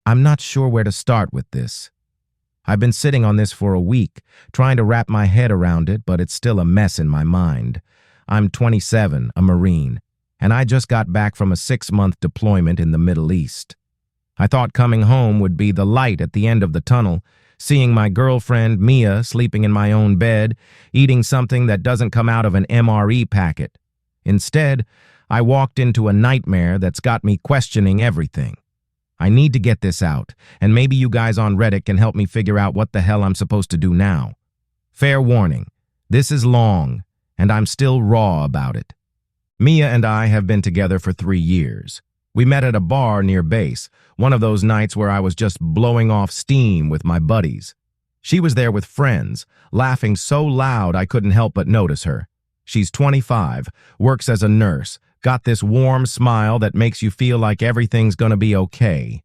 I'm not sure where to start with this. I've been sitting on this for a week, trying to wrap my head around it, but it's still a mess in my mind. I'm 27, a Marine, and I just got back from a 6-month deployment in the Middle East. I thought coming home would be the light at the end of the tunnel, seeing my girlfriend, Mia, sleeping in my own bed, eating something that doesn't come out of an MRE packet. Instead, I walked into a nightmare that's got me questioning everything. I need to get this out, and maybe you guys on Reddit can help me figure out what the hell I'm supposed to do now. Fair warning, this is long, and I'm still raw about it. Mia and I have been together for 3 years. We met at a bar near base, one of those nights where I was just blowing off steam with my buddies. She was there with friends, laughing so loud I couldn't help but notice her. She's 25, works as a nurse, got this warm smile that makes you feel like everything's gonna be okay.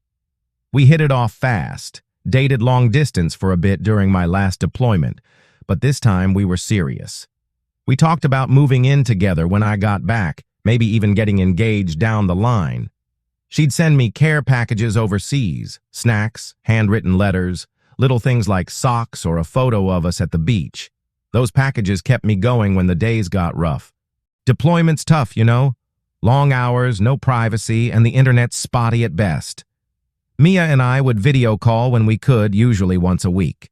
We hit it off fast, dated long distance for a bit during my last deployment, but this time we were serious. We talked about moving in together when I got back, maybe even getting engaged down the line. She'd send me care packages overseas, snacks, handwritten letters, little things like socks or a photo of us at the beach. Those packages kept me going when the days got rough. Deployment's tough, you know? Long hours, no privacy, and the internet's spotty at best. Mia and I would video call when we could, usually once a week.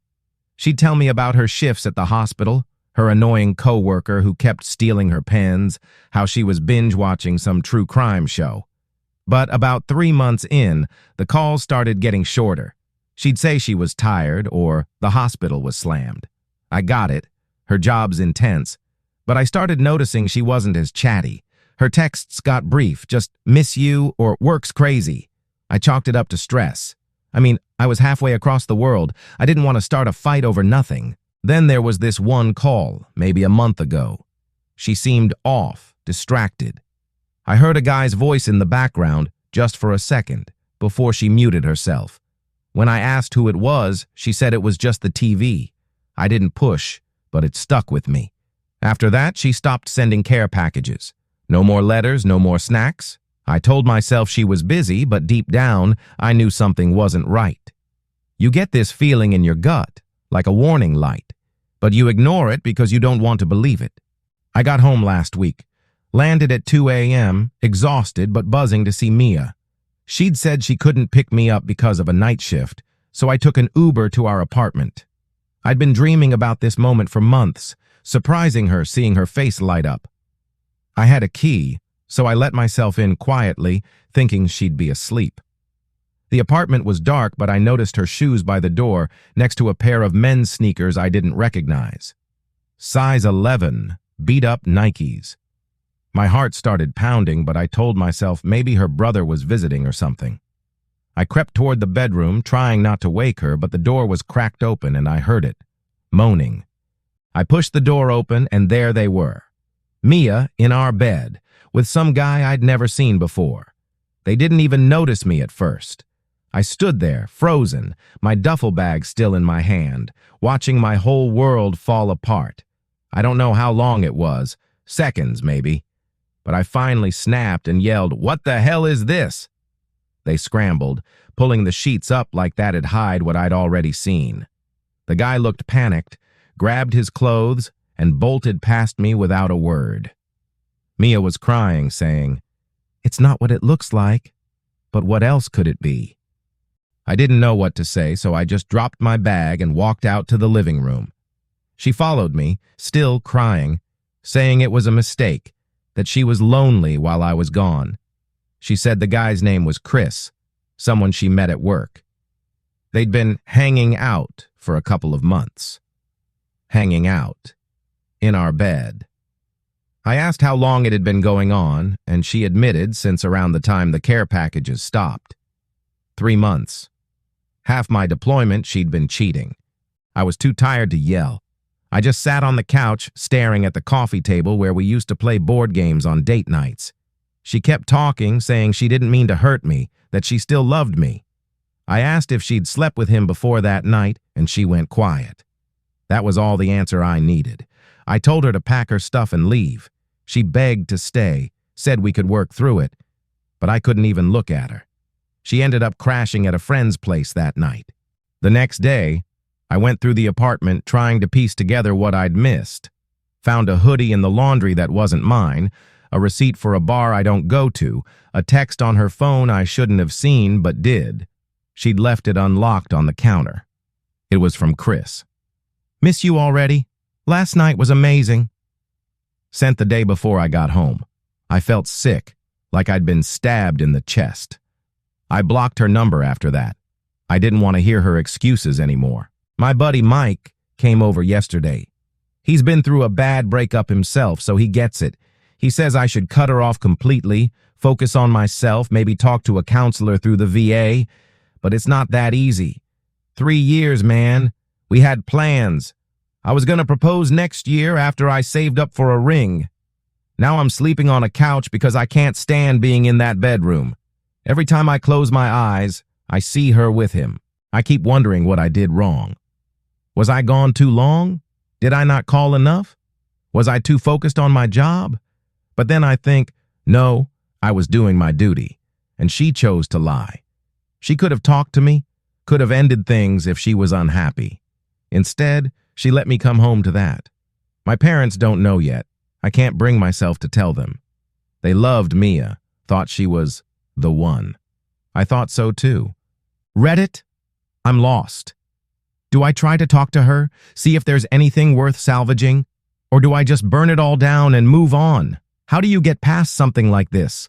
She'd tell me about her shifts at the hospital, her annoying coworker who kept stealing her pens, how she was binge-watching some true crime show. But about 3 months in, the calls started getting shorter. She'd say she was tired or the hospital was slammed. I got it. Her job's intense. But I started noticing she wasn't as chatty. Her texts got brief, just miss you or work's crazy. I chalked it up to stress. I mean, I was halfway across the world. I didn't want to start a fight over nothing. Then there was this one call, maybe a month ago. She seemed off, distracted. I heard a guy's voice in the background just for a second before she muted herself. When I asked who it was, she said it was just the TV. I didn't push, but it stuck with me. After that, she stopped sending care packages. No more letters, no more snacks. I told myself she was busy, but deep down, I knew something wasn't right. You get this feeling in your gut, like a warning light, but you ignore it because you don't want to believe it. I got home last week, landed at 2 a.m., exhausted but buzzing to see Mia. She'd said she couldn't pick me up because of a night shift, so I took an Uber to our apartment. I'd been dreaming about this moment for months, surprising her, seeing her face light up. I had a key, so I let myself in quietly, thinking she'd be asleep. The apartment was dark, but I noticed her shoes by the door next to a pair of men's sneakers I didn't recognize. Size 11, beat-up Nikes. My heart started pounding, but I told myself maybe her brother was visiting or something. I crept toward the bedroom, trying not to wake her, but the door was cracked open and I heard it, moaning. I pushed the door open, and there they were. Mia in our bed, with some guy I'd never seen before. They didn't even notice me at first. I stood there, frozen, my duffel bag still in my hand, watching my whole world fall apart. I don't know how long it was, seconds maybe, but I finally snapped and yelled, "What the hell is this?" They scrambled, pulling the sheets up like that'd hide what I'd already seen. The guy looked panicked, grabbed his clothes, and bolted past me without a word. Mia was crying, saying, "It's not what it looks like, but what else could it be?" I didn't know what to say, so I just dropped my bag and walked out to the living room. She followed me, still crying, saying it was a mistake, that she was lonely while I was gone. She said the guy's name was Chris, someone she met at work. They'd been hanging out for a couple of months. Hanging out. In our bed. I asked how long it had been going on, and she admitted since around the time the care packages stopped. 3 months. Half my deployment, she'd been cheating. I was too tired to yell. I just sat on the couch, staring at the coffee table where we used to play board games on date nights. She kept talking, saying she didn't mean to hurt me, that she still loved me. I asked if she'd slept with him before that night, and she went quiet. That was all the answer I needed. I told her to pack her stuff and leave. She begged to stay, said we could work through it, but I couldn't even look at her. She ended up crashing at a friend's place that night. The next day, I went through the apartment trying to piece together what I'd missed. Found a hoodie in the laundry that wasn't mine, a receipt for a bar I don't go to, a text on her phone I shouldn't have seen but did. She'd left it unlocked on the counter. It was from Chris. "Miss you already? Last night was amazing." Sent the day before I got home. I felt sick, like I'd been stabbed in the chest. I blocked her number after that. I didn't want to hear her excuses anymore. My buddy Mike came over yesterday. He's been through a bad breakup himself, so he gets it. He says I should cut her off completely, focus on myself, maybe talk to a counselor through the VA. But it's not that easy. 3 years, man. We had plans. I was going to propose next year after I saved up for a ring. Now I'm sleeping on a couch because I can't stand being in that bedroom. Every time I close my eyes, I see her with him. I keep wondering what I did wrong. Was I gone too long? Did I not call enough? Was I too focused on my job? But then I think, no, I was doing my duty, and she chose to lie. She could have talked to me, could have ended things if she was unhappy. Instead, she let me come home to that. My parents don't know yet. I can't bring myself to tell them. They loved Mia, thought she was the one. I thought so too. Reddit? I'm lost. Do I try to talk to her, see if there's anything worth salvaging? Or do I just burn it all down and move on? How do you get past something like this?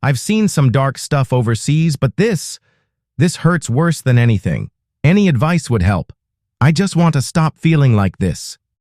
I've seen some dark stuff overseas, but this hurts worse than anything. Any advice would help. I just want to stop feeling like this.